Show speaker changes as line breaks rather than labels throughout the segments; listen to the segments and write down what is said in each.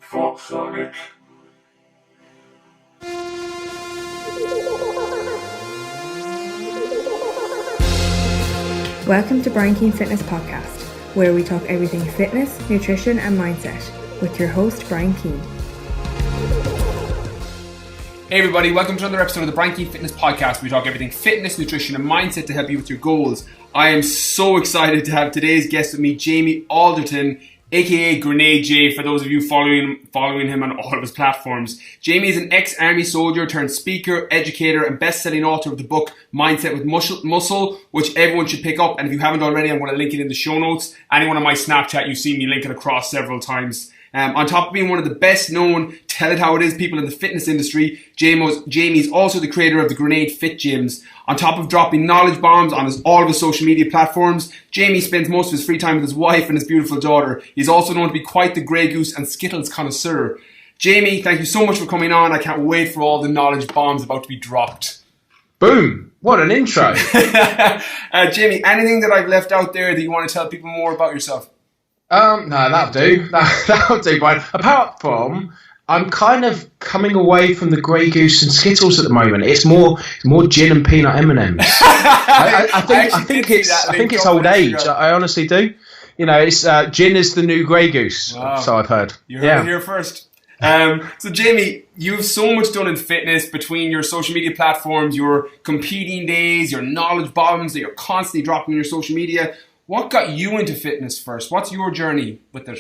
Fuck Sonic.
Welcome to Brian Keane Fitness Podcast, where we talk everything fitness, nutrition and mindset with your host Brian Keane.
Hey everybody, welcome to another episode of the Brian Keane Fitness Podcast, where we talk everything fitness, nutrition and mindset to help you with your goals. I am so excited to have today's guest with me, Jamie Alderton, aka Grenade J, for those of you following him on all of his platforms. Jamie is an ex-army soldier turned speaker, educator and best-selling author of the book Mindset with Muscle, which everyone should pick up. And if you haven't already, I'm going to link it in the show notes. Anyone on my Snapchat, you've seen me link it across several times. On top of being one of the best known tell it how it is people in the fitness industry, Jamie's also the creator of the Grenade Fit Gyms. On top of dropping knowledge bombs on all of his social media platforms, Jamie spends most of his free time with his wife and his beautiful daughter. He's also known to be quite the Grey Goose and Skittles connoisseur. Jamie, thank you so much for coming on. I can't wait for all the knowledge bombs about to be dropped.
Boom! What an intro.
Jamie, anything that I've left out there that you want to tell people more about yourself?
No, that'll do. That'll do, Brian. Apart from, I'm kind of coming away from the Grey Goose and Skittles at the moment. It's more gin and peanut M&Ms. I think it's old age. I honestly do. You know, it's gin is the new Grey Goose. Wow. So I've heard.
You heard it here first. So Jamie, you've so much done in fitness between your social media platforms, your competing days, your knowledge bombs that you're constantly dropping on your social media. What got you into fitness first? What's your journey with it?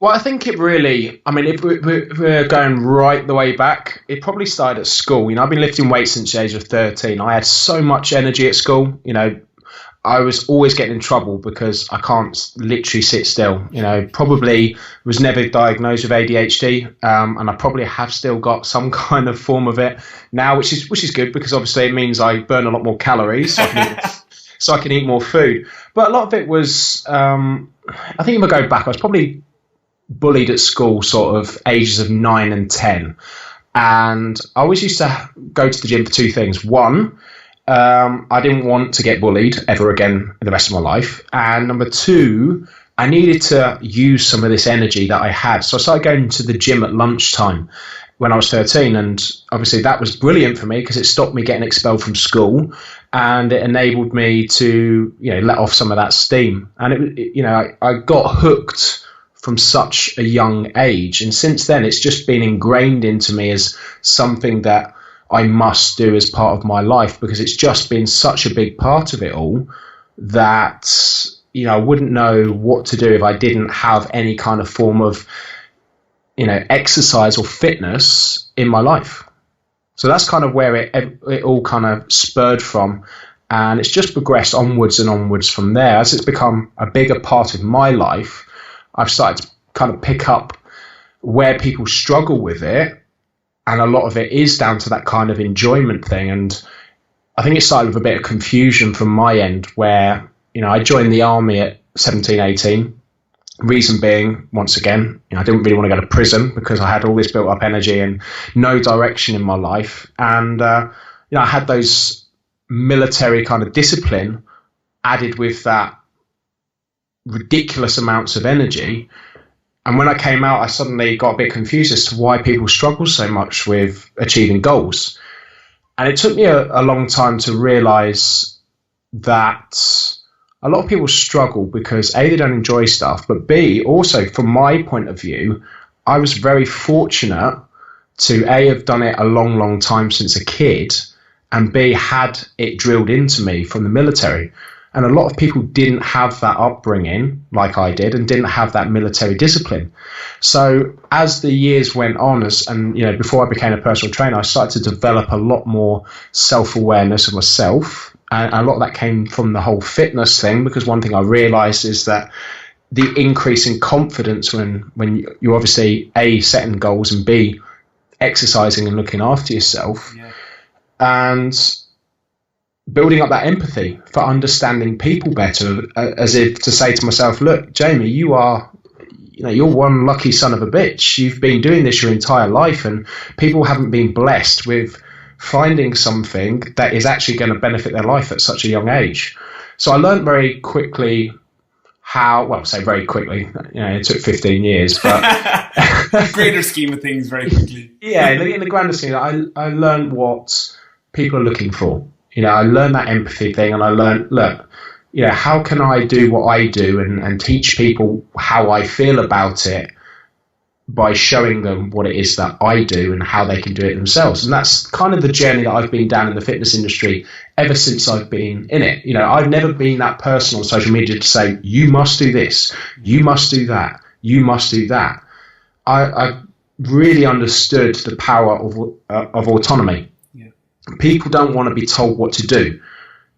Well, I think it really, if we're going right the way back, it probably started at school. You know, I've been lifting weights since the age of 13. I had so much energy at school. You know, I was always getting in trouble because I can't literally sit still. You know, probably was never diagnosed with ADHD, and I probably have still got some kind of form of it now, which is good because obviously it means I burn a lot more calories. So I can eat more food. But a lot of it was, I think if I go back, I was probably bullied at school sort of ages of 9 and 10. And I always used to go to the gym for two things. One, I didn't want to get bullied ever again the rest of my life. And number two, I needed to use some of this energy that I had. So I started going to the gym at lunchtime when I was 13, and obviously that was brilliant for me because it stopped me getting expelled from school, and it enabled me to, you know, let off some of that steam. And I got hooked from such a young age, and since then it's just been ingrained into me as something that I must do as part of my life because it's just been such a big part of it all that, you know, I wouldn't know what to do if I didn't have any kind of form of, you know, exercise or fitness in my life. So that's kind of where it all kind of spurred from. And it's just progressed onwards and onwards from there. As it's become a bigger part of my life, I've started to kind of pick up where people struggle with it. And a lot of it is down to that kind of enjoyment thing. And I think it started with a bit of confusion from my end where, you know, I joined the army at 17, 18. Reason being, once again, you know, I didn't really want to go to prison because I had all this built up energy and no direction in my life. And, I had those military kind of discipline added with that ridiculous amounts of energy. And when I came out, I suddenly got a bit confused as to why people struggle so much with achieving goals. And it took me a long time to realize that a lot of people struggle because A, they don't enjoy stuff, but B, also from my point of view, I was very fortunate to A, have done it a long, long time since a kid, and B, had it drilled into me from the military. And a lot of people didn't have that upbringing like I did and didn't have that military discipline. So as the years went on, before I became a personal trainer, I started to develop a lot more self-awareness of myself. And a lot of that came from the whole fitness thing, because one thing I realized is that the increase in confidence when you're obviously A, setting goals, and B, exercising and looking after yourself, and building up that empathy for understanding people better, as if to say to myself, look, Jamie, you're one lucky son of a bitch. You've been doing this your entire life, and people haven't been blessed with finding something that is actually going to benefit their life at such a young age. So I learned very quickly very quickly, it took 15 years, but
greater scheme of things very quickly.
Yeah, in the grander scheme, I learned what people are looking for. I learned that empathy thing, and I learned, look, how can I do what I do and teach people how I feel about it by showing them what it is that I do and how they can do it themselves. And that's kind of the journey that I've been down in the fitness industry ever since I've been in it. I've never been that person on social media to say, you must do this, you must do that, you must do that. I really understood the power of autonomy. Yeah. People don't want to be told what to do.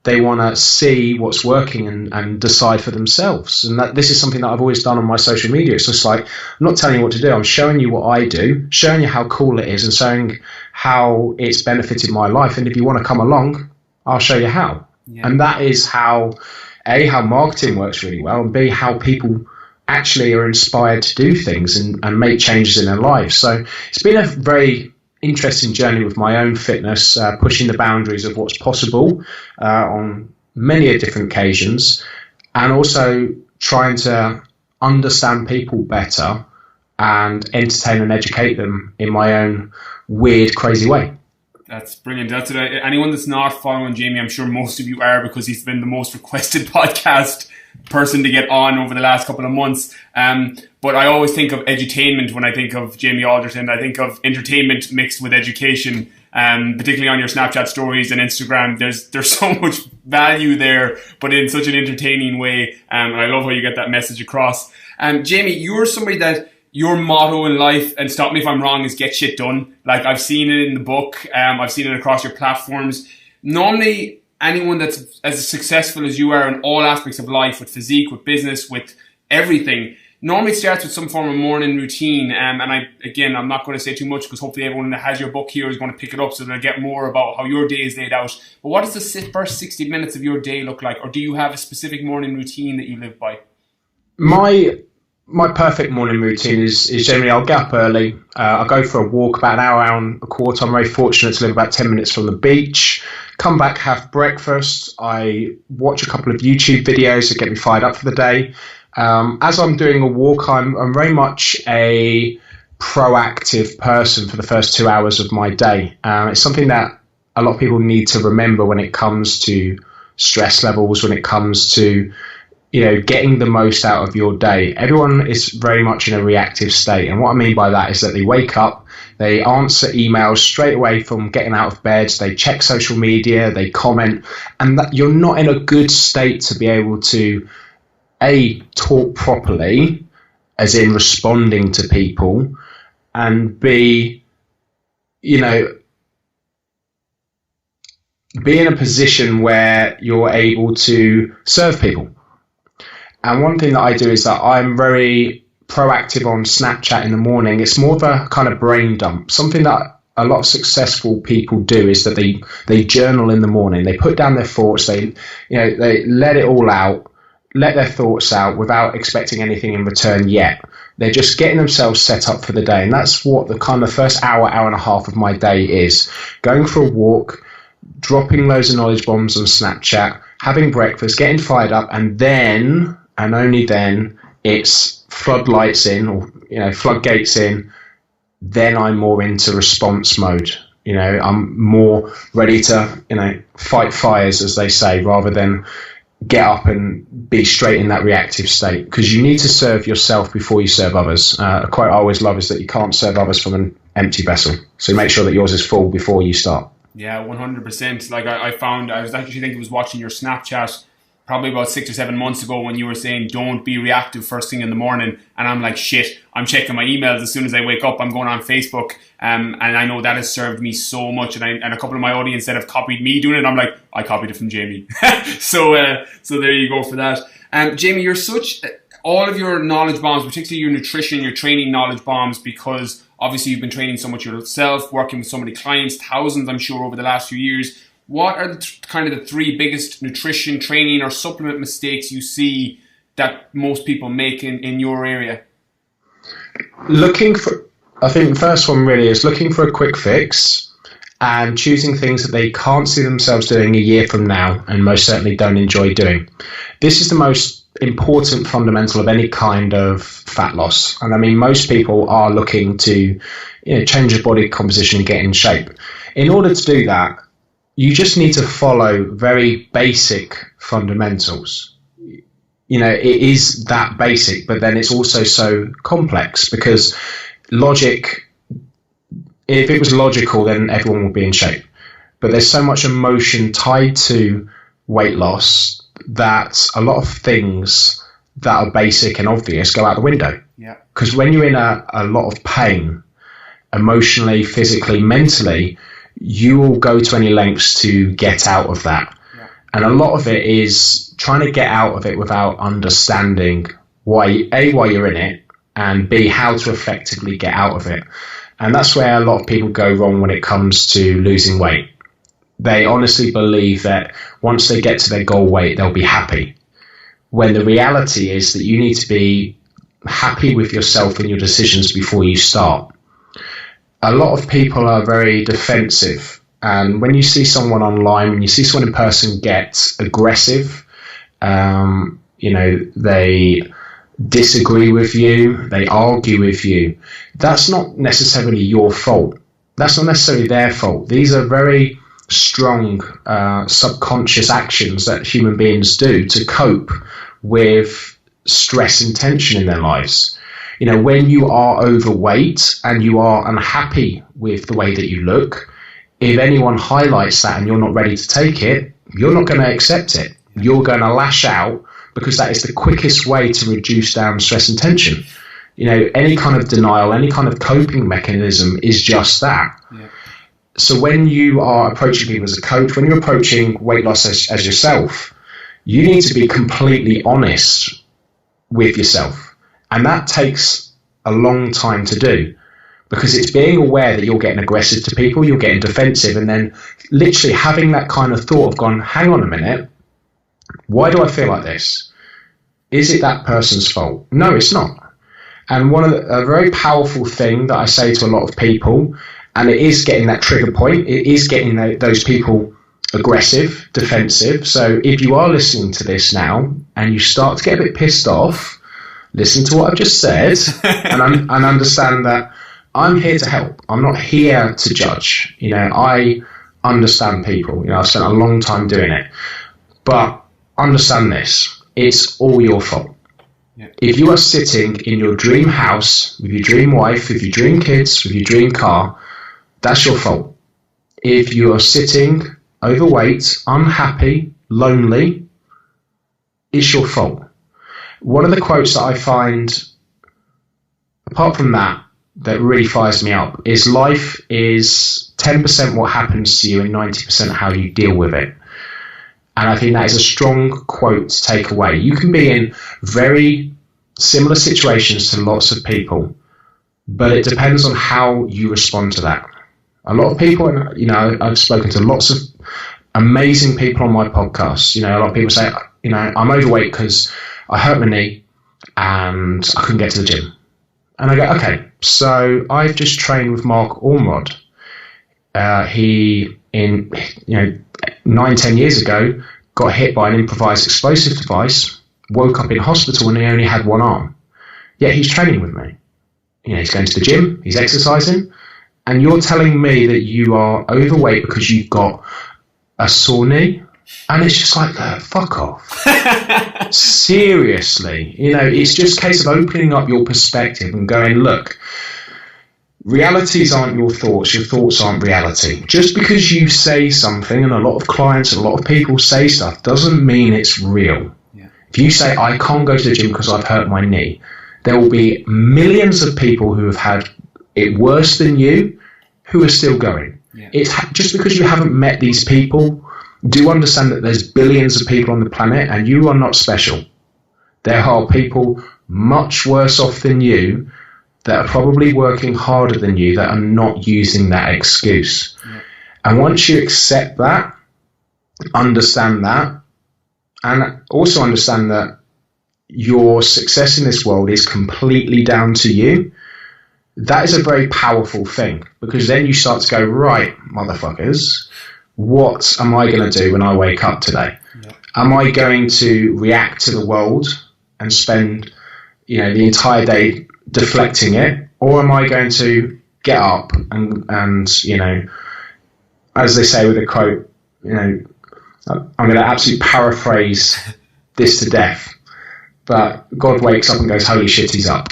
They want to see what's working and decide for themselves. And this is something that I've always done on my social media. It's just like, I'm not telling you what to do. I'm showing you what I do, showing you how cool it is, and showing how it's benefited my life. And if you want to come along, I'll show you how. Yeah. And that is how, A, how marketing works really well, and B, how people actually are inspired to do things and make changes in their lives. So it's been a very interesting journey with my own fitness, pushing the boundaries of what's possible on many different occasions, and also trying to understand people better and entertain and educate them in my own weird, crazy way.
That's brilliant. That's it. Anyone that's not following Jamie, I'm sure most of you are, because he's been the most requested podcast person to get on over the last couple of months. But I always think of edutainment when I think of Jamie Alderton. I think of entertainment mixed with education, particularly on your Snapchat stories and Instagram. There's so much value there, but in such an entertaining way. And I love how you get that message across. Jamie, you're somebody that your motto in life, and stop me if I'm wrong, is get shit done. Like, I've seen it in the book. I've seen it across your platforms. Normally, anyone that's as successful as you are in all aspects of life, with physique, with business, with everything, normally starts with some form of morning routine. And I'm not going to say too much, because hopefully everyone that has your book here is going to pick it up, so they'll get more about how your day is laid out. But what does the first 60 minutes of your day look like? Or do you have a specific morning routine that you live by?
My perfect morning routine is generally I'll get up early. I'll go for a walk about an hour and a quarter. I'm very fortunate to live about 10 minutes from the beach. Come back, have breakfast. I watch a couple of YouTube videos that get me fired up for the day. As I'm doing a walk, I'm very much a proactive person for the first 2 hours of my day. It's something that a lot of people need to remember when it comes to stress levels, when it comes to getting the most out of your day. Everyone is very much in a reactive state. And what I mean by that is that they wake up, they answer emails straight away from getting out of bed, they check social media, they comment, and that you're not in a good state to be able to, A, talk properly, as in responding to people, and B, be in a position where you're able to serve people. And one thing that I do is that I'm very proactive on Snapchat in the morning. It's more of a kind of brain dump. Something that a lot of successful people do is that they journal in the morning. They put down their thoughts. They let it all out, let their thoughts out without expecting anything in return yet. They're just getting themselves set up for the day. And that's what the kind of first hour and a half of my day is. Going for a walk, dropping loads of knowledge bombs on Snapchat, having breakfast, getting fired up, and then, and only then, it's floodlights in, or floodgates in. Then I'm more into response mode. I'm more ready to fight fires, as they say, rather than get up and be straight in that reactive state, because you need to serve yourself before you serve others. A quote I always love is that you can't serve others from an empty vessel. So make sure that yours is full before you start.
Yeah, 100%. Like I found, I was actually thinking, I was watching your Snapchat probably about 6 or 7 months ago when you were saying don't be reactive first thing in the morning, and I'm like, shit, I'm checking my emails as soon as I wake up. I'm going on Facebook, and I know that has served me so much, and a couple of my audience that have copied me doing it, I'm like, I copied it from Jamie. so there you go for that. Jamie, you're such, all of your knowledge bombs, particularly your nutrition, your training knowledge bombs, because obviously you've been training so much yourself, working with so many clients, thousands I'm sure over the last few years. What are the three biggest nutrition, training or supplement mistakes you see that most people make in your area?
I think the first one really is looking for a quick fix and choosing things that they can't see themselves doing a year from now, and most certainly don't enjoy doing. This is the most important fundamental of any kind of fat loss. And I mean, most people are looking to change your body composition and get in shape. In order to do that, you just need to follow very basic fundamentals. It is that basic, but then it's also so complex, because logic, if it was logical, then everyone would be in shape. But there's so much emotion tied to weight loss that a lot of things that are basic and obvious go out the window.
Yeah.
Because when you're in a lot of pain, emotionally, physically, mentally, you will go to any lengths to get out of that. Yeah. And a lot of it is trying to get out of it without understanding why you're in it, and B, how to effectively get out of it. And that's where a lot of people go wrong when it comes to losing weight. They honestly believe that once they get to their goal weight, they'll be happy. When the reality is that you need to be happy with yourself and your decisions before you start. A lot of people are very defensive. And when you see someone online, when you see someone in person get aggressive, they disagree with you, they argue with you, that's not necessarily your fault. That's not necessarily their fault. These are very strong subconscious actions that human beings do to cope with stress and tension in their lives. When you are overweight and you are unhappy with the way that you look, if anyone highlights that and you're not ready to take it, you're not going to accept it. You're going to lash out, because that is the quickest way to reduce down stress and tension. Any kind of denial, any kind of coping mechanism is just that. Yeah. So when you are approaching people as a coach, when you're approaching weight loss as yourself, you need to be completely honest with yourself. And that takes a long time to do, because it's being aware that you're getting aggressive to people, you're getting defensive, and then literally having that kind of thought of gone, hang on a minute, why do I feel like this? Is it that person's fault? No, it's not. And a very powerful thing that I say to a lot of people, and it is getting that trigger point, it is getting those people aggressive, defensive. So if you are listening to this now and you start to get a bit pissed off, listen to what I've just said and understand that I'm here to help. I'm not here to judge. I understand people. I've spent a long time doing it. But understand this, it's all your fault. Yeah. If you are sitting in your dream house with your dream wife, with your dream kids, with your dream car, that's your fault. If you are sitting overweight, unhappy, lonely, it's your fault. One of the quotes that I find, apart from that really fires me up, is life is 10% what happens to you and 90% how you deal with it. And I think that is a strong quote to take away. You can be in very similar situations to lots of people, but it depends on how you respond to that. A lot of people, I've spoken to lots of amazing people on my podcast. A lot of people say, I'm overweight because I hurt my knee and I couldn't get to the gym. And I go, okay, so I've just trained with Mark Ormrod. He, 9-10 years ago, got hit by an improvised explosive device, woke up in hospital, and he only had one arm. Yet he's training with me. He's going to the gym, he's exercising, and you're telling me that you are overweight because you've got a sore knee? And it's just like, fuck off. Seriously. It's just a case of opening up your perspective and going, look, realities aren't your thoughts aren't reality. Just because you say something, and a lot of clients, a lot of people say stuff, doesn't mean it's real. Yeah. If you say, I can't go to the gym because I've hurt my knee, there will be millions of people who have had it worse than you who are still going. Yeah. It's just because you haven't met these people, do understand that there's billions of people on the planet and you are not special. There are people much worse off than you that are probably working harder than you that are not using that excuse. Yeah. And once you accept that, understand that, and also understand that your success in this world is completely down to you, that is a very powerful thing, because then you start to go, right, motherfuckers, what am I going to do when I wake up today? Yeah. Am I going to react to the world and spend, the entire day deflecting it? Or am I going to get up and as they say with a quote, I'm going to absolutely paraphrase this to death, but God wakes up and goes, holy shit, he's up.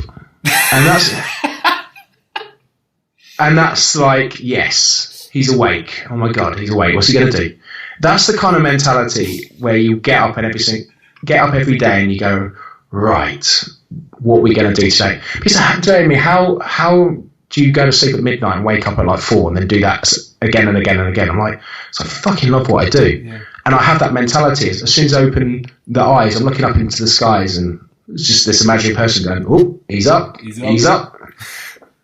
And that's like, yes, he's awake. Oh my God, he's awake. What's he going to do? That's the kind of mentality where you get up every day and you go, right, what are we going to do today? Because Jamie, how do you go to sleep at midnight and wake up at like 4 and then do that again and again and again? I'm like, so I fucking love what I do. Yeah. And I have that mentality. As soon as I open the eyes, I'm looking up into the skies and it's just this imaginary person going, oh, he's up.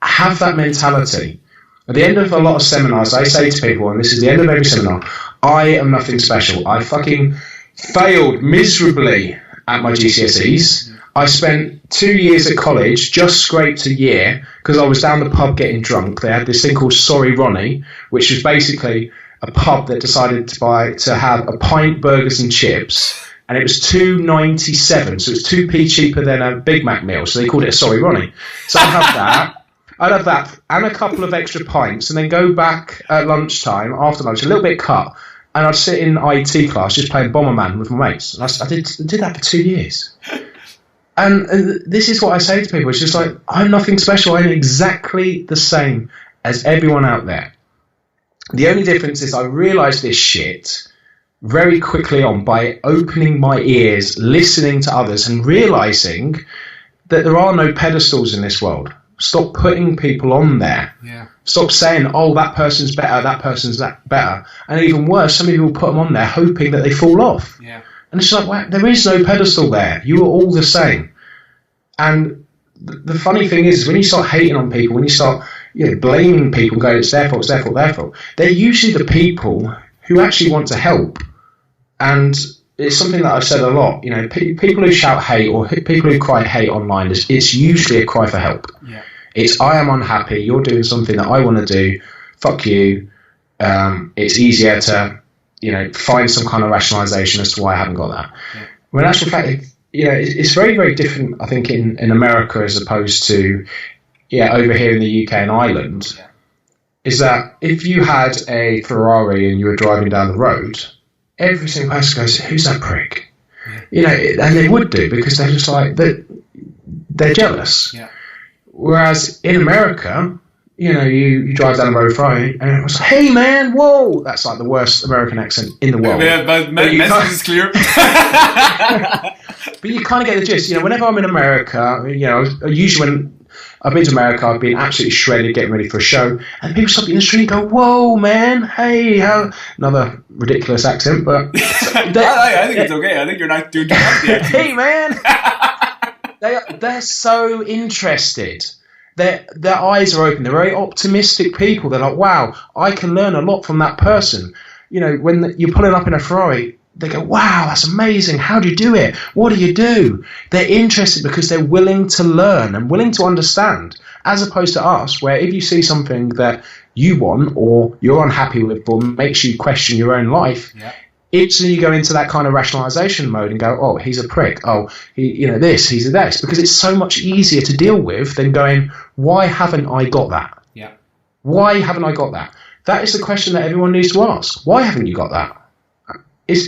Have that mentality. At the end of a lot of seminars, I say to people, and this is the end of every seminar, I am nothing special. I fucking failed miserably at my GCSEs. I spent 2 years at college, just scraped a year, because I was down the pub getting drunk. They had this thing called Sorry Ronnie, which was basically a pub that decided to have a pint, burgers and chips, and it was $2.97, so it's 2p cheaper than a Big Mac meal, so they called it a Sorry Ronnie. So I'd have that and a couple of extra pints, and then go back at lunchtime, after lunch, a little bit cut, and I'd sit in IT class just playing Bomberman with my mates. And I did that for 2 years. And this is what I say to people. It's just like, I'm nothing special. I'm exactly the same as everyone out there. The only difference is I realised this shit very quickly on by opening my ears, listening to others, and realising that there are no pedestals in this world. Stop putting people on there. Yeah. Stop saying, oh, that person's better, that person's better. And even worse, some people put them on there hoping that they fall off. Yeah. And it's like, well, there is no pedestal there. You are all the same. And the funny thing is, when you start hating on people, when you start blaming people, going, it's their fault, it's their fault, their fault, they're usually the people who actually want to help. And it's something that I've said a lot. People who shout hate or people who cry hate online, it's usually a cry for help. Yeah. It's, I am unhappy, you're doing something that I want to do, fuck you. It's easier to find some kind of rationalisation as to why I haven't got that. Yeah. When in actual fact, it's very, very different, I think, in America as opposed to, over here in the UK and Ireland, is that if you had a Ferrari and you were driving down the road, every single person goes, who's that prick? Yeah. And they would do, because they're just like, they're jealous. Yeah. Whereas in America, you drive down the road Friday and it was like, hey man, whoa! That's like the worst American accent in the world.
Yeah, but message is clear.
But you kind of get the gist. Whenever I'm in America, usually when I've been to America, I've been absolutely shredded getting ready for a show, and people stop me in the street and go, whoa man, hey, another ridiculous accent, but
I think it's okay. I think you're not doing too bad.
Hey man. They're so interested. Their eyes are open. They're very optimistic people. They're like, wow, I can learn a lot from that person. When you're pulling up in a Ferrari, they go, wow, that's amazing. How do you do it? What do you do? They're interested because they're willing to learn and willing to understand, as opposed to us, where if you see something that you want or you're unhappy with or makes you question your own life, instantly you go into that kind of rationalization mode and go, oh, he's a prick. Oh, this, he's a this. Because it's so much easier to deal with than going, why haven't I got that? Yeah. Why haven't I got that? That is the question that everyone needs to ask. Why haven't you got that?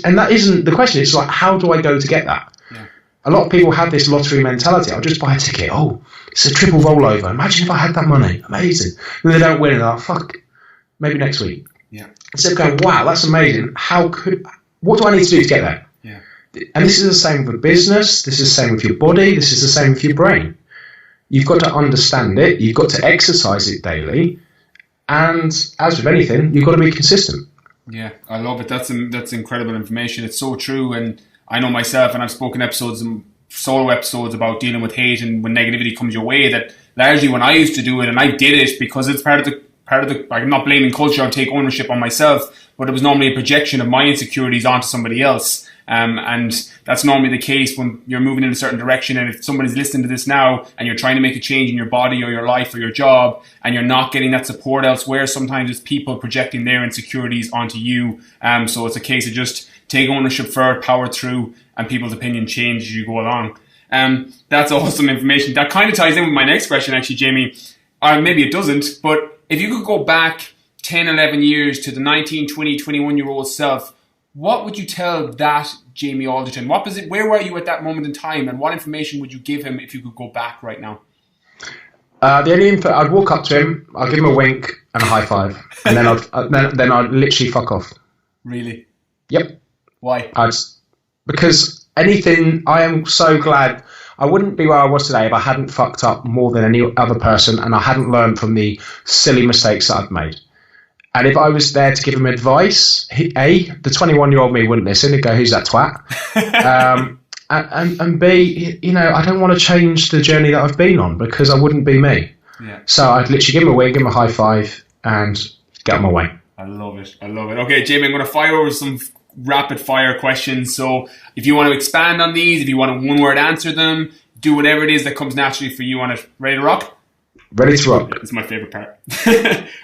And that isn't the question. It's like, how do I go to get that? Yeah. A lot of people have this lottery mentality. I'll just buy a ticket. Oh, it's a triple rollover. Imagine if I had that money. Amazing. And they don't win and they're like, fuck, maybe next week. Yeah. Instead of going, wow, that's amazing. What do I need to do to get there? Yeah. And this is the same with business. This is the same with your body. This is the same with your brain. You've got to understand it. You've got to exercise it daily. And as with anything, you've got to be consistent.
Yeah, I love it. That's incredible information. It's so true. And I know myself, and I've spoken solo episodes about dealing with hate and when negativity comes your way, that largely when I used to do it, and I did it because it's part of the I'm not blaming culture, I'll take ownership on myself, but it was normally a projection of my insecurities onto somebody else. And that's normally the case when you're moving in a certain direction. And if somebody's listening to this now and you're trying to make a change in your body or your life or your job and you're not getting that support elsewhere, sometimes it's people projecting their insecurities onto you. So it's a case of just take ownership for it, power through, and people's opinion change as you go along. That's awesome information. That kind of ties in with my next question, actually, Jamie. Or maybe it doesn't, but if you could go back 10, 11 years to the 19, 20, 21-year-old self, what would you tell that Jamie Alderton? Where were you at that moment in time, and what information would you give him if you could go back right now?
The only info, I'd walk up to him, I'd give him a wink and a high five, and then I'd literally fuck off.
Really?
Yep.
Why?
Because anything, I am so glad. I wouldn't be where I was today if I hadn't fucked up more than any other person, and I hadn't learned from the silly mistakes that I've made. And if I was there to give him advice, the 21-year-old me wouldn't listen. He'd go, "Who's that twat?" and B, I don't want to change the journey that I've been on because I wouldn't be me.
Yeah.
So I'd literally give him a wink, give him a high five, and get on my way.
I love it. Okay, Jamie, I'm going to fire over some rapid fire questions. So if you want to expand on these, if you want to one-word answer them, do whatever it is that comes naturally for you on it. Ready to rock?
Ready to rock.
It's my favorite part.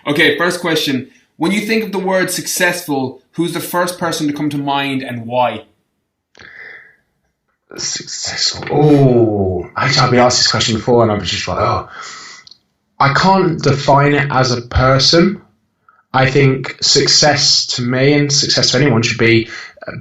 Okay, first question. When you think of the word successful, who's the first person to come to mind and why?
Successful. Oh, I've been asked this question before and I was just like, I can't define it as a person. I think success to me and success to anyone should be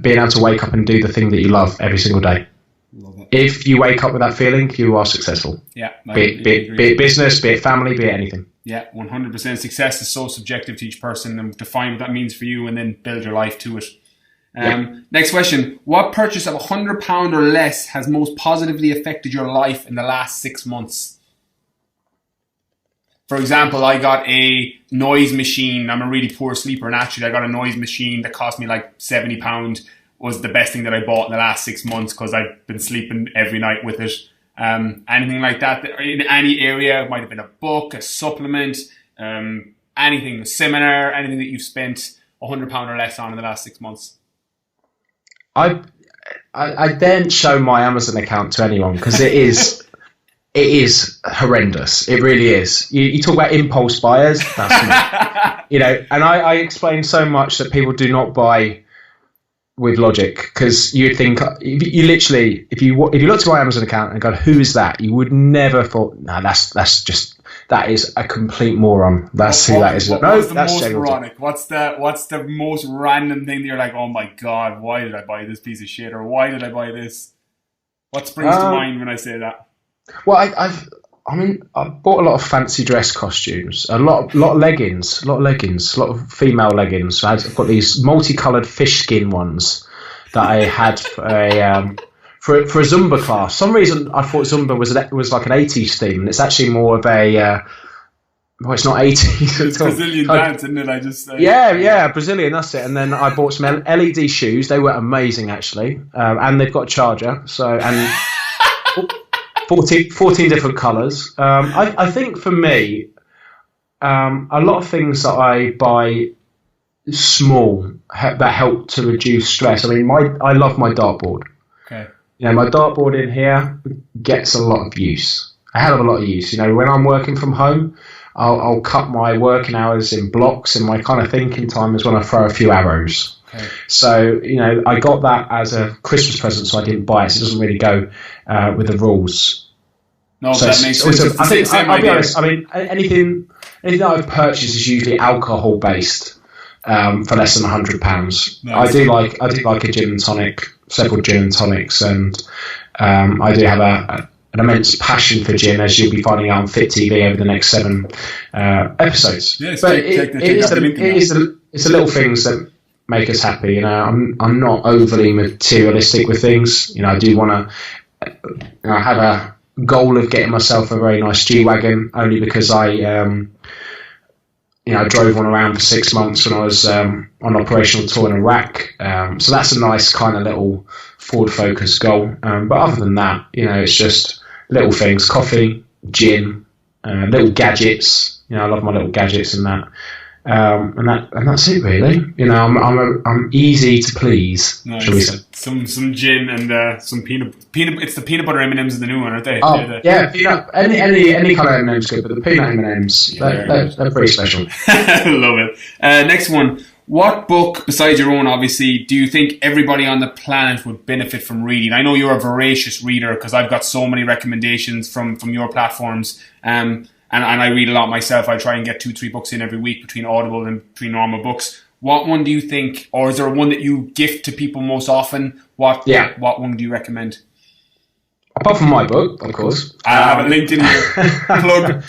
being able to wake up and do the thing that you love every single day.
Love it.
If you wake up with that feeling, you are successful.
Yeah.
Be it business, be it family, be it anything.
Yeah, 100%. Success is so subjective to each person, and define what that means for you and then build your life to it. Next question. What purchase of £100 or less has most positively affected your life in the last 6 months? For example, I got a noise machine. I'm a really poor sleeper, and actually I got a noise machine that cost me like £70. Was the best thing that I bought in the last 6 months because I've been sleeping every night with it. Anything like that in any area, it might have been a book, a supplement, anything, a seminar, anything that you've spent £100 or less on in the last 6 months.
I daren't show my Amazon account to anyone because it is horrendous. It really is. You talk about impulse buyers, that's me. And I explain so much that people do not buy with logic, because you'd think you literally, if you looked at my Amazon account and go, "Who is that?" you would never thought, "No, that is a complete moron. That's who that is."
What's the most moronic? What's the most random thing that you're like, "Oh my god, why did I buy this piece of shit?" Or "Why did I buy this?" What springs to mind when I say that?
Well, I bought a lot of fancy dress costumes, a lot of leggings, a lot of female leggings. I've got these multicoloured fish skin ones that I had for a Zumba class. For some reason, I thought Zumba was like an 80s theme, and it's actually more of a. Well, it's not 80s.
It's Brazilian dance, isn't it?
Yeah, Brazilian. That's it. And then I bought some LED shoes. They were amazing, actually, and they've got a charger. So and. 14 different colours. I think for me, a lot of things that I buy small that help to reduce stress. I mean, I love my dartboard.
Okay.
My dartboard in here gets a lot of use. A hell of a lot of use. When I'm working from home, I'll cut my working hours in blocks, and my kind of thinking time is when I throw a few arrows. Okay. So, I got that as a Christmas present, so I didn't buy it. So it doesn't really go with the rules.
No, so that makes sense.
I'll be honest. I mean, anything that I've purchased is usually alcohol based for less than £100. Nice. I do like a gin and tonic, several gin and tonics, and I do have an immense passion for gin, as you'll be finding out on Fit TV over the next 7 episodes. Yes, but it's the little things that make us happy. I'm not overly materialistic with things. I do want to have a goal of getting myself a very nice G-Wagon, only because I drove one around for 6 months when I was on operational tour in Iraq. So that's a nice kind of little Ford Focus goal. But other than that, it's just little things: coffee, gin, little gadgets. I love my little gadgets and that. And that's it really. I'm easy to please. Nice. Shall we say?
Some gin and some peanut. It's the peanut butter M&Ms in the new one, aren't they?
Oh yeah, peanut. Any kind of M&Ms good, but the peanut M&Ms they're pretty special.
Love it. Next one. What book, besides your own, obviously, do you think everybody on the planet would benefit from reading? I know you're a voracious reader because I've got so many recommendations from your platforms, and I read a lot myself. I try and get 2-3 books in every week between Audible and between normal books. What one do you think, or is there one that you gift to people most often? What one do you recommend?
Apart from my book, of course.
I have it linked in here. Plug.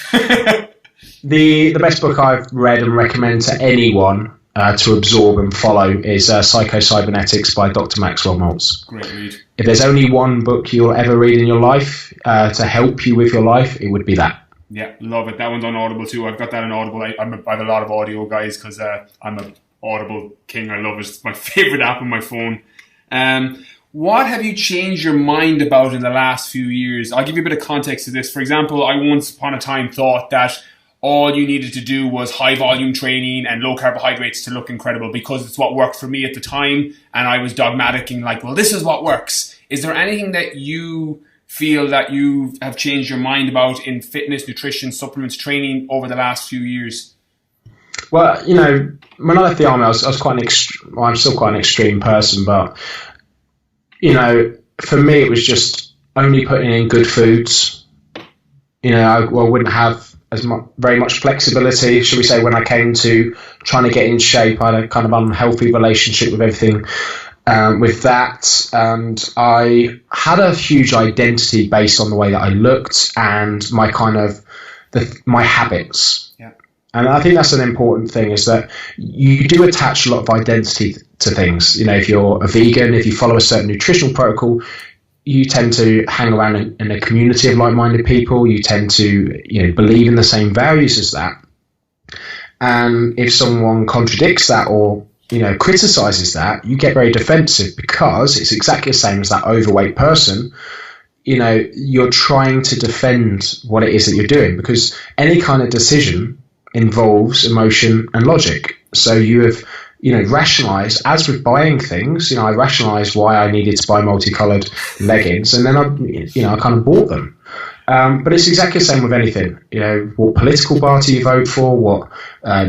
The best book I've read and recommend to anyone to absorb and follow is Psycho-Cybernetics by Dr. Maxwell Maltz.
Great read.
If there's only one book you'll ever read in your life to help you with your life, it would be that.
Yeah, love it. That one's on Audible too. I've got that on Audible. I have a lot of audio, guys, because I'm an Audible king. I love it. It's my favorite app on my phone. What have you changed your mind about in the last few years? I'll give you a bit of context to this. For example, I once upon a time thought that all you needed to do was high volume training and low carbohydrates to look incredible because it's what worked for me at the time. And I was dogmatic and like, well, this is what works. Is there anything that you feel that you have changed your mind about in fitness, nutrition, supplements, training over the last few years?
Well, when I left the army, I was quite I'm still quite an extreme person, but, for me, it was just only putting in good foods. I wouldn't have very much flexibility, should we say, when I came to trying to get in shape. I had a kind of unhealthy relationship with everything with that, and I had a huge identity based on the way that I looked and my kind of my habits.
Yeah.
And I think that's an important thing, is that you do attach a lot of identity to things. If you're a vegan, if you follow a certain nutritional protocol, you tend to hang around in a community of like-minded people. You tend to, believe in the same values as that. And if someone contradicts that or, criticizes that, you get very defensive because it's exactly the same as that overweight person. You're trying to defend what it is that you're doing, because any kind of decision involves emotion and logic. So you have rationalize, as with buying things. I rationalized why I needed to buy multicolored leggings, and then I kind of bought them. But it's exactly the same with anything. What political party you vote for, what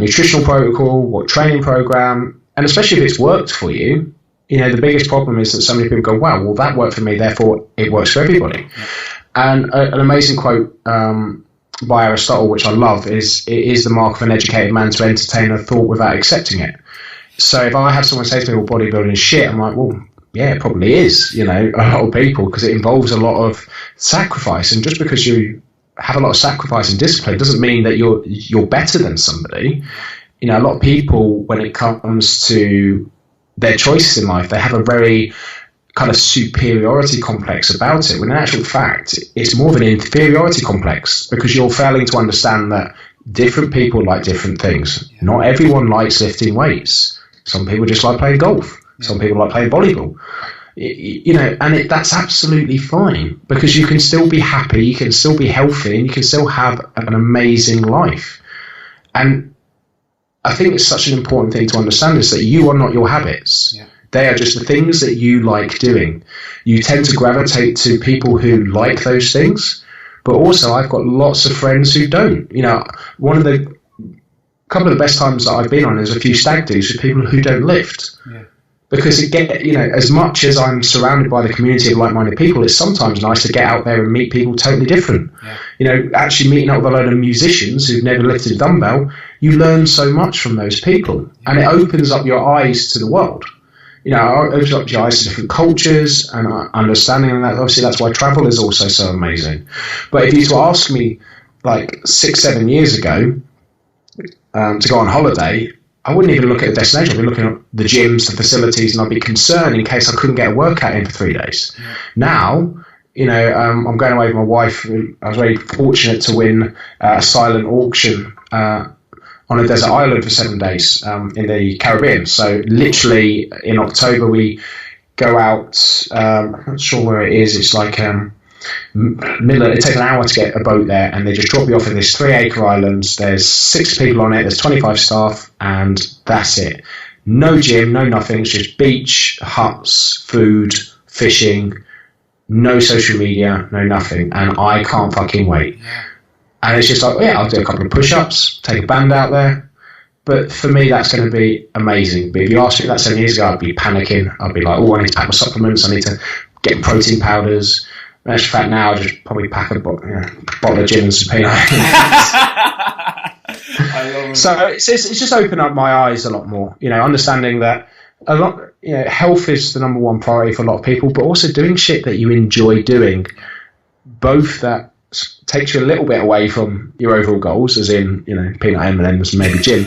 nutritional protocol, what training program, and especially if it's worked for you. The biggest problem is that so many people go, wow, well, that worked for me, therefore it works for everybody. And an amazing quote by Aristotle, which I love, is, it is the mark of an educated man to entertain a thought without accepting it. So if I have someone say to me, well, bodybuilding is shit, I'm like, well, yeah, it probably is, a lot of people, because it involves a lot of sacrifice. And just because you have a lot of sacrifice and discipline doesn't mean that you're better than somebody. A lot of people, when it comes to their choices in life, they have a very kind of superiority complex about it, when in actual fact it's more of an inferiority complex, because you're failing to understand that different people like different things. Not everyone likes lifting weights. Some people just like playing golf. Some people like playing volleyball. And that's absolutely fine, because you can still be happy, you can still be healthy, and you can still have an amazing life. And I think it's such an important thing to understand, is that you are not your habits. Yeah. They are just the things that you like doing. You tend to gravitate to people who like those things, but also I've got lots of friends who don't. One of the couple of the best times that I've been on is a few stag do's with people who don't lift. Yeah. Because as much as I'm surrounded by the community of like-minded people, it's sometimes nice to get out there and meet people totally different. Yeah. Actually meeting up with a load of musicians who've never lifted a dumbbell, you learn so much from those people, and it opens up your eyes to the world. It opens up your eyes to different cultures and understanding, and that obviously that's why travel is also so amazing. But if you were to ask me like 6-7 years ago to go on holiday, I wouldn't even look at the destination. I'd be looking at the gyms, the facilities, and I'd be concerned in case I couldn't get a workout in for 3 days. Yeah. Now, I'm going away with my wife. I was very fortunate to win a silent auction on a desert island for 7 days in the Caribbean. So literally in October we go out. I'm not sure where it is. It's like it takes an hour to get a boat there, and they just drop you off in this 3-acre island. There's 6 people on it, there's 25 staff, and that's it. No gym, no nothing. It's just beach, huts, food, fishing, no social media, no nothing, and I can't fucking wait. And it's just like, yeah, I'll do a couple of push-ups, take a band out there, But for me, that's going to be amazing. But if you asked me that 7 years ago, I'd be panicking. I'd be like, oh, I need to pack my supplements. I need to get protein powders. In actual fact, now I'd just probably pack a bottle of gin and some peanut. So it's just opened up my eyes a lot more. Understanding that a lot. Health is the number one priority for a lot of people, but also doing shit that you enjoy doing. Both that takes you a little bit away from your overall goals, as in, peanut M&Ms and maybe gym,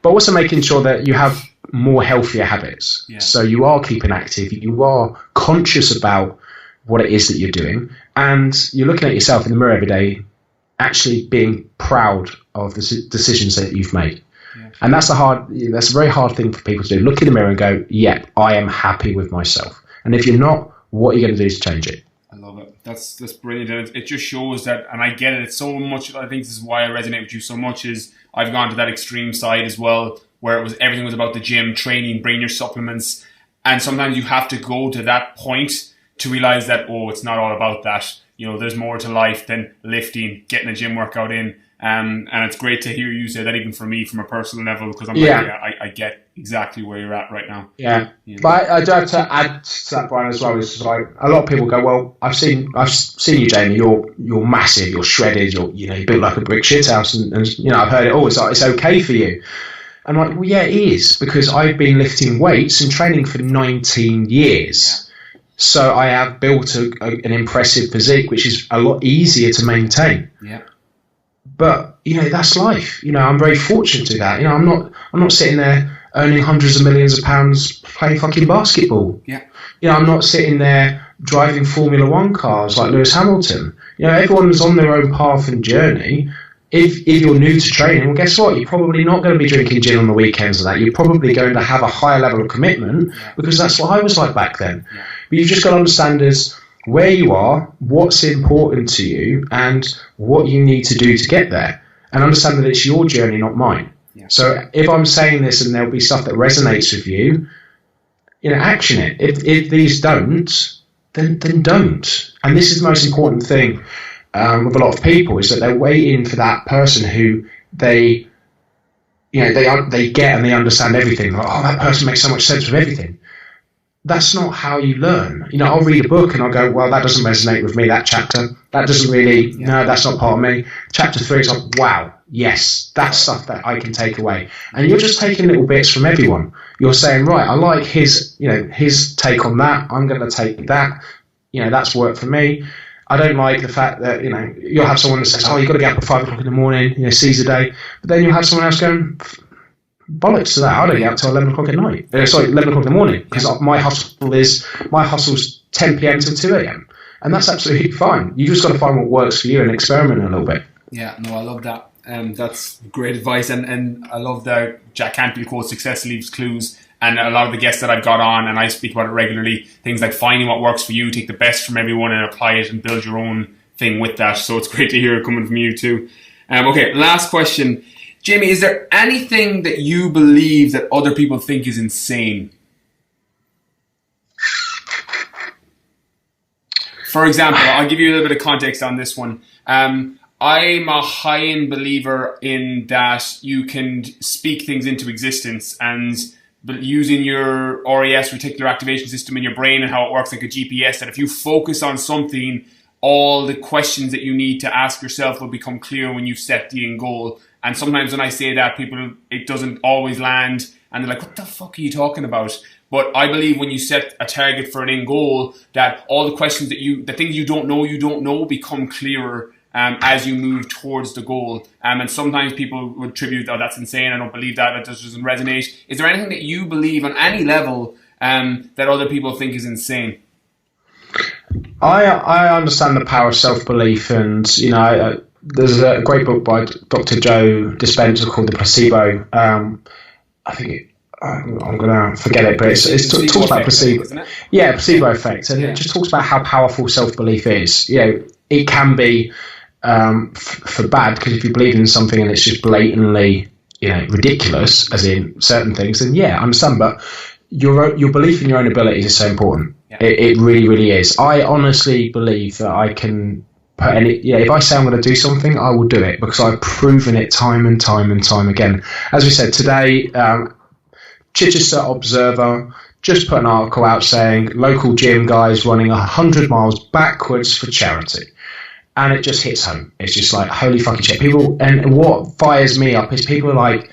but also making sure that you have more healthier habits. Yeah. So you are keeping active, you are conscious about what it is that you're doing, and you're looking at yourself in the mirror every day, actually being proud of the decisions that you've made. Yeah. And that's a very hard thing for people to do. Look in the mirror and go, yeah, I am happy with myself. And if you're not, what are you going to do to change it?
I love it. That's brilliant. And it just shows that, and I get it, it's so much, I think this is why I resonate with you so much, is I've gone to that extreme side as well, where everything was about the gym, training, bring your supplements. And sometimes you have to go to that point to realize that, it's not all about that. There's more to life than lifting, getting a gym workout in. And it's great to hear you say that, even for me, from a personal level, because I get exactly where you're at right now.
Yeah. But I do have to add to that, Brian, as well. Is like a lot of people go, well, I've seen you, Jamie. You're massive. You're shredded. You built like a brick shithouse, and I've heard it all. It's okay for you. And I'm like, well, yeah, it is, because I've been lifting weights and training for 19 years. Yeah. So I have built an impressive physique, which is a lot easier to maintain.
Yeah.
But that's life. I'm very fortunate to do that. I'm not sitting there earning hundreds of millions of pounds playing fucking basketball.
Yeah.
I'm not sitting there driving Formula One cars like Lewis Hamilton. Everyone's on their own path and journey. If you're new to training, well, guess what? You're probably not going to be drinking gin on the weekends and that. You're probably going to have a higher level of commitment, because that's what I was like back then. Yeah. But you've just got to understand is where you are, what's important to you, and what you need to do to get there. And understand that it's your journey, not mine. Yeah. So if I'm saying this and there'll be stuff that resonates with you, action it. If these don't, then don't. And this is the most important thing with a lot of people, is that they're waiting for that person who they get and they understand everything. Like, that person makes so much sense with everything. That's not how you learn. I'll read a book and I'll go, well, that doesn't resonate with me, that chapter. That doesn't really, no, that's not part of me. Chapter 3 is like, wow, yes, that's stuff that I can take away. And you're just taking little bits from everyone. You're saying, right, I like his take on that. I'm going to take that. That's worked for me. I don't like the fact that, you'll have someone that says, you've got to get up at 5 o'clock in the morning, seize the day. But then you'll have someone else going, bollocks to that. I don't get up till 11 o'clock at night. 11 o'clock in the morning, because my hustle's 10 p.m. till 2 a.m. And that's absolutely fine. You just got to find what works for you and experiment a little bit.
Yeah, no, I love that. That's great advice. And I love the Jack Canfield quote, success leaves clues. And a lot of the guests that I've got on, and I speak about it regularly, things like finding what works for you, take the best from everyone and apply it and build your own thing with that. So it's great to hear it coming from you too. Okay, last question. Jamie, is there anything that you believe that other people think is insane? For example, I'll give you a little bit of context on this one. I'm a high-end believer in that you can speak things into existence, and using your RAS, reticular activation system, in your brain and how it works like a GPS, that if you focus on something, all the questions that you need to ask yourself will become clear when you set the end goal. And sometimes when I say that, it doesn't always land, and they're like, what the fuck are you talking about? But I believe when you set a target for an end goal, that all the questions the things you don't know become clearer as you move towards the goal. And sometimes people would attribute, that's insane, I don't believe that, that just doesn't resonate. Is there anything that you believe on any level that other people think is insane?
I understand the power of self-belief, and there's a great book by Dr. Joe Dispenza called The Placebo. I think I'm going to forget it, but it talks about placebo. Isn't it? Yeah, placebo effect, and it just talks about how powerful self-belief is. It can be for bad, because if you believe in something and it's just blatantly ridiculous, as in certain things, then I understand. But your belief in your own abilities is so important. Yeah. It really, really is. I honestly believe that I can if I say I'm going to do something, I will do it because I've proven it time and time and time again. As we said today, Chichester Observer just put an article out saying local gym guys running 100 miles backwards for charity. And it just hits home. It's just like, holy fucking shit. People, and what fires me up is people are like,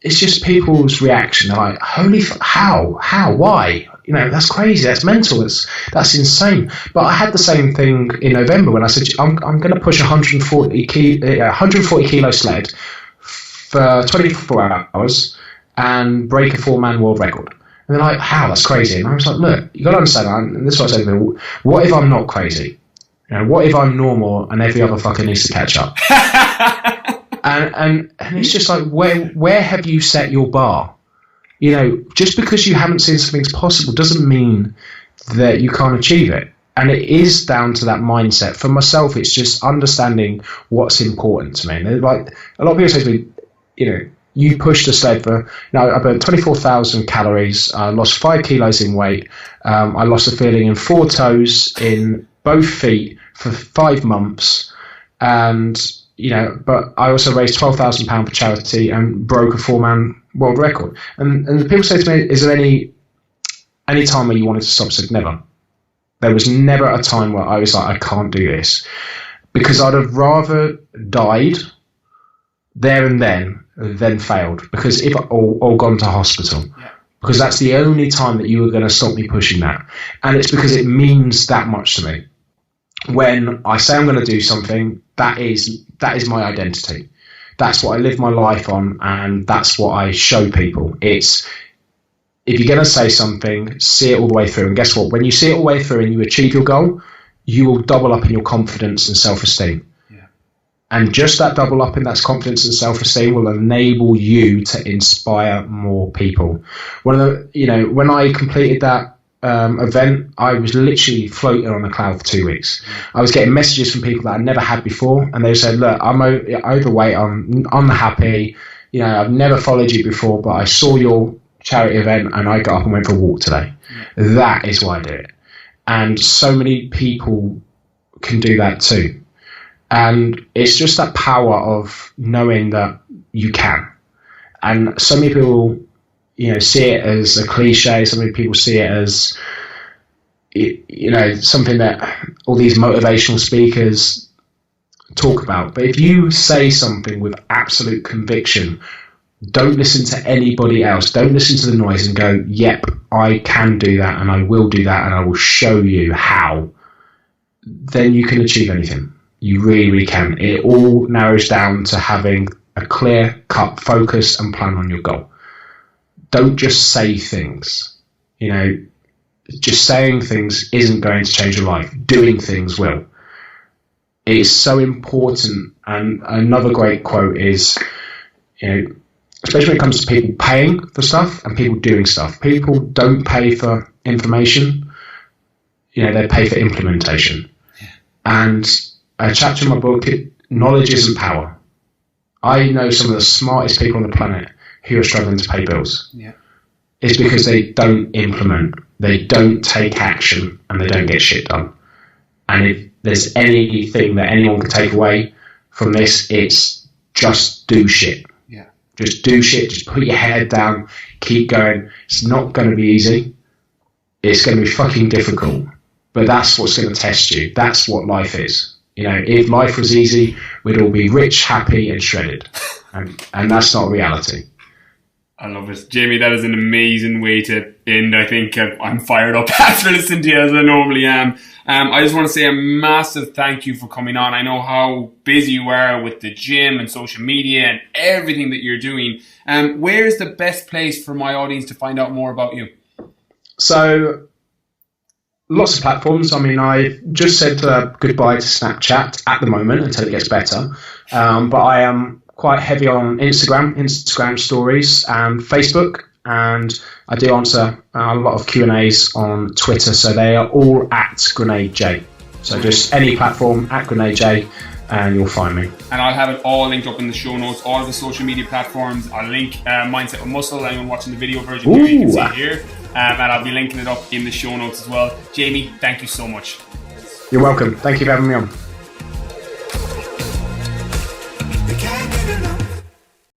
it's just people's reaction. They're like, how, why? You know, that's crazy. That's mental. That's insane. But I had the same thing in November when I said, I'm going to push 140 kilo sled for 24 hours and break a 4-man world record. And they're like, how? That's crazy. And I was like, look, you got to understand, and this is what I said to them, what if I'm not crazy? You know, what if I'm normal and every other fucker needs to catch up? and it's just like, where have you set your bar? You know, just because you haven't seen something's possible doesn't mean that you can't achieve it. And it is down to that mindset. For myself, it's just understanding what's important to me. And like a lot of people say to me, you know, you pushed a sled for, I burned 24,000 calories. I lost 5 kilos in weight. I lost a feeling in 4 toes, in both feet for 5 months. And, you know, but I also raised £12,000 for charity and broke a 4-man world record. And people say to me, is there any time where you wanted to stop? I said, never. There was never a time where I was like, I can't do this. Because I'd have rather died there and then than failed. Because or gone to hospital. Yeah. Because that's the only time that you were going to stop me pushing that. And it's because it means that much to me. When I say I'm going to do something, that is my identity. That's what I live my life on, and that's what I show people. It's, if you're going to say something, see it all the way through. And guess what? When you see it all the way through and you achieve your goal, you will double up in your confidence and self-esteem. Yeah. And just that double up in that confidence and self-esteem will enable you to inspire more people. When I completed that event, I was literally floating on a cloud for 2 weeks. I was getting messages from people that I'd never had before, and they said, look, I'm overweight, I'm unhappy, you know, I've never followed you before, but I saw your charity event and I got up and went for a walk today. That is why I do it. And so many people can do that too. And it's just that power of knowing that you can. And so many people, you know, see it as a cliche. So many people see it as, you know, something that all these motivational speakers talk about. But if you say something with absolute conviction, don't listen to anybody else. Don't listen to the noise and go, yep, I can do that and I will do that and I will show you how. Then you can achieve anything. You really, really can. It all narrows down to having a clear-cut focus and plan on your goal. Don't just say things. You know, just saying things isn't going to change your life. Doing things will. It is so important. And another great quote is, you know, especially when it comes to people paying for stuff and people doing stuff. People don't pay for information. You know, they pay for implementation. Yeah. And a chapter in my book, knowledge isn't power. I know some of the smartest people on the planet who are struggling to pay bills. Yeah. It's because they don't implement, they don't take action, and they don't get shit done. And if there's anything that anyone can take away from this, it's just do shit. Yeah. Just do shit, just put your head down, keep going. It's not going to be easy. It's going to be fucking difficult. But that's what's going to test you. That's what life is. You know, if life was easy, we'd all be rich, happy, and shredded. And that's not reality.
I love it. Jamie, that is an amazing way to end. I think I'm fired up after listening to you as I normally am. I just want to say a massive thank you for coming on. I know how busy you are with the gym and social media and everything that you're doing. Where's the best place for my audience to find out more about you?
So, lots of platforms. I mean, I just said goodbye to Snapchat at the moment until it gets better. But I am quite heavy on Instagram stories and Facebook. And I do answer a lot of Q&As on Twitter. So they are all at GrenadeJ. So just any platform at GrenadeJ and you'll find me.
And I'll have it all linked up in the show notes, all of the social media platforms. I'll link Mindset with Muscle. Anyone watching the video version here, you can see it here. And I'll be linking it up in the show notes as well. Jamie, thank you so much.
You're welcome. Thank you for having me on.
They can't